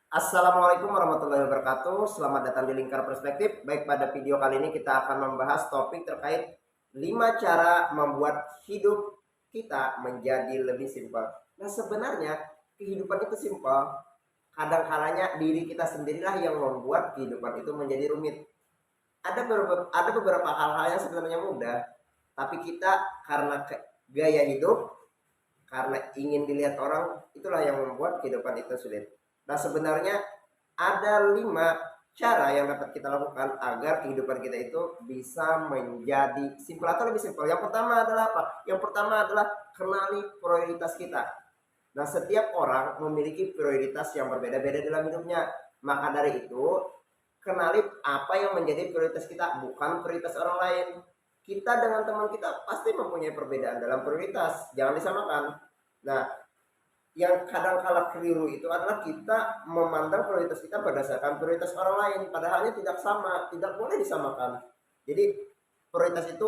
Assalamualaikum warahmatullahi wabarakatuh. Selamat datang di Lingkar Perspektif. Baik, pada video kali ini kita akan membahas topik terkait 5 cara membuat hidup kita menjadi lebih simpel. Nah, sebenarnya kehidupan itu simpel. Kadang-kalanya diri kita sendirilah yang membuat kehidupan itu menjadi rumit. Ada beberapa hal-hal yang sebenarnya mudah, tapi kita karena gaya hidup, karena ingin dilihat orang, itulah yang membuat kehidupan itu sulit. Nah, sebenarnya ada 5 cara yang dapat kita lakukan agar kehidupan kita itu bisa menjadi simpel atau lebih simpel. Yang pertama adalah apa? Yang pertama adalah kenali prioritas kita. Nah, setiap orang memiliki prioritas yang berbeda-beda dalam hidupnya. Maka dari itu, kenali apa yang menjadi prioritas kita, bukan prioritas orang lain. Kita dengan teman kita pasti mempunyai perbedaan dalam prioritas, jangan disamakan. Nah, yang kadang kala keliru itu adalah kita memandang prioritas kita berdasarkan prioritas orang lain, padahalnya tidak sama, tidak boleh disamakan. Jadi prioritas itu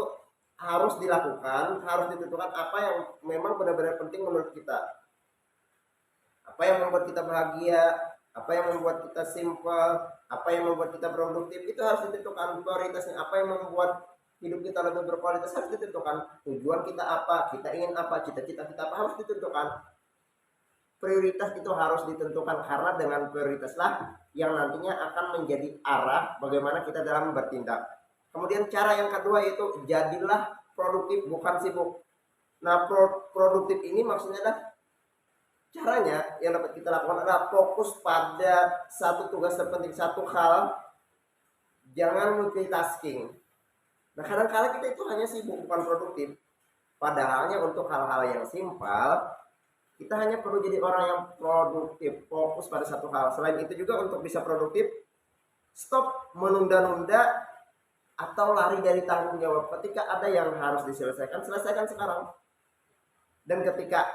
harus dilakukan, harus ditentukan apa yang memang benar-benar penting menurut kita, apa yang membuat kita bahagia, apa yang membuat kita simpel, apa yang membuat kita produktif, itu harus ditentukan prioritasnya. Apa yang membuat hidup kita lebih berkualitas harus ditentukan. Tujuan kita apa, kita ingin apa, cita-cita kita apa, harus ditentukan. Prioritas itu harus ditentukan, karena dengan prioritaslah yang nantinya akan menjadi arah bagaimana kita dalam bertindak. Kemudian cara yang kedua yaitu jadilah produktif, bukan sibuk. Nah, produktif ini maksudnya adalah caranya yang dapat kita lakukan adalah fokus pada satu tugas terpenting, satu hal, jangan multitasking. Nah, kadang-kala kita itu hanya sibuk, bukan produktif. Padahalnya untuk hal-hal yang simpel, kita hanya perlu jadi orang yang produktif, fokus pada satu hal. Selain itu juga untuk bisa produktif, stop menunda-nunda atau lari dari tanggung jawab. Ketika ada yang harus diselesaikan, selesaikan sekarang. Dan ketika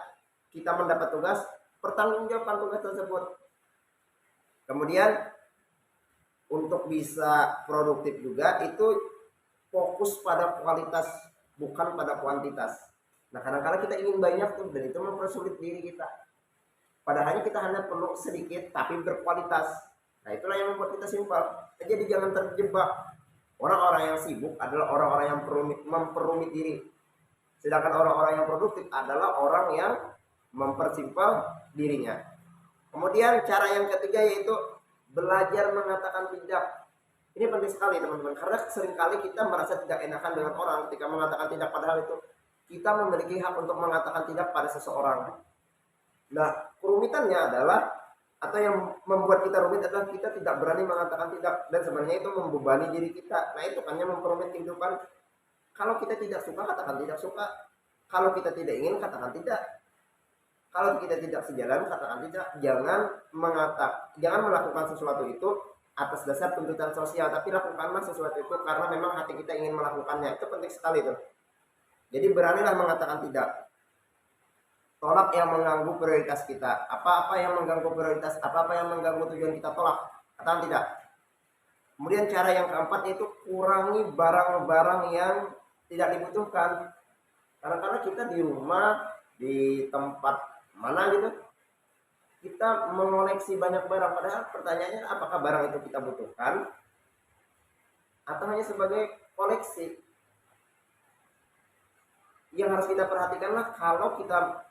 kita mendapat tugas, pertanggungjawaban tugas tersebut. Kemudian untuk bisa produktif juga itu fokus pada kualitas, bukan pada kuantitas. Nah, kadang-kadang kita ingin banyak tuh, dan itu mempersulit diri kita. Padahalnya kita hanya perlu sedikit tapi berkualitas. Nah, itulah yang membuat kita simpel. Jadi jangan terjebak. Orang-orang yang sibuk adalah orang-orang yang memperumit diri. Sedangkan orang-orang yang produktif adalah orang yang mempersimpel dirinya. Kemudian cara yang ketiga yaitu belajar mengatakan tidak. Ini penting sekali teman-teman, karena seringkali kita merasa tidak enakan dengan orang ketika mengatakan tidak, padahal itu kita memiliki hak untuk mengatakan tidak pada seseorang. Nah, kerumitannya adalah, atau yang membuat kita rumit adalah kita tidak berani mengatakan tidak, dan sebenarnya itu membebani diri kita. Nah, itu kan yang memperumit kehidupan. Kalau kita tidak suka, katakan tidak suka. Kalau kita tidak ingin, katakan tidak. Kalau kita tidak sejalan, katakan tidak. Jangan melakukan sesuatu itu atas dasar tuntutan sosial, tapi lakukanlah sesuatu itu karena memang hati kita ingin melakukannya. Itu penting sekali tuh. Jadi beranilah mengatakan tidak. Tolak yang mengganggu prioritas kita. Apa-apa yang mengganggu prioritas, apa-apa yang mengganggu tujuan kita, tolak. Katakan tidak. Kemudian cara yang keempat yaitu kurangi barang-barang yang tidak dibutuhkan. Karena kita di rumah, di tempat mana gitu, kita mengoleksi banyak barang, padahal pertanyaannya apakah barang itu kita butuhkan atau hanya sebagai koleksi. Yang harus kita perhatikanlah, kalau kita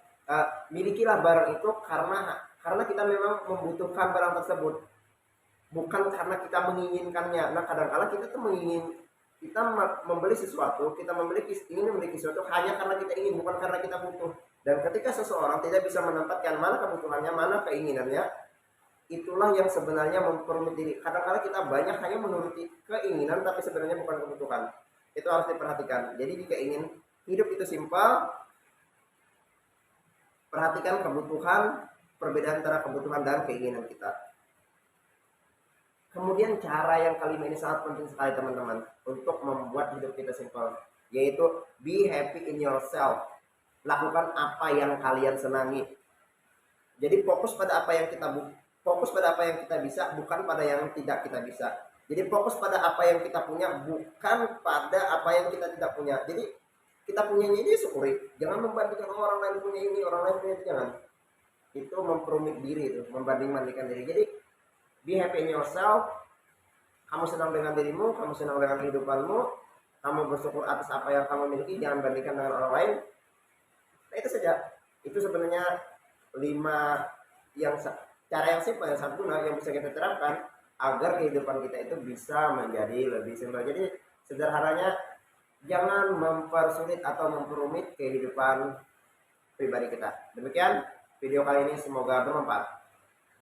milikilah barang itu karena kita memang membutuhkan barang tersebut, bukan karena kita menginginkannya. Nah, kadang-kala kita tuh kita membeli sesuatu, ingin memiliki sesuatu hanya karena kita ingin, bukan karena kita butuh. Dan ketika seseorang tidak bisa menempatkan mana kebutuhannya, mana keinginannya, itulah yang sebenarnya memperumit diri. Kadang-kadang kita banyak hanya menuruti keinginan, tapi sebenarnya bukan kebutuhan. Itu harus diperhatikan. Jadi jika ingin hidup itu simpel, perhatikan kebutuhan, perbedaan antara kebutuhan dan keinginan kita. Kemudian cara yang kelima ini sangat penting sekali teman-teman untuk membuat hidup kita simpel, yaitu be happy in yourself. Lakukan apa yang kalian senangi. Jadi fokus pada apa yang kita bisa, bukan pada yang tidak kita bisa. Jadi fokus pada apa yang kita punya, bukan pada apa yang kita tidak punya. Jadi kita punyanya ini syukuri, jangan membandingkan orang lain punya ini, orang lain punya itu, jangan. Itu memperumit diri, itu membanding-bandingkan diri. Jadi be happy in yourself. Kamu senang dengan dirimu, kamu senang dengan kehidupanmu, kamu bersyukur atas apa yang kamu miliki, jangan bandingkan dengan orang lain. Nah itu saja. Itu sebenarnya 5 yang cara yang simpel, yang sempurna, yang bisa kita terapkan agar kehidupan kita itu bisa menjadi lebih simpel. Jadi sederhananya, jangan mempersulit atau memperumit kehidupan pribadi kita. Demikian video kali ini, semoga bermanfaat.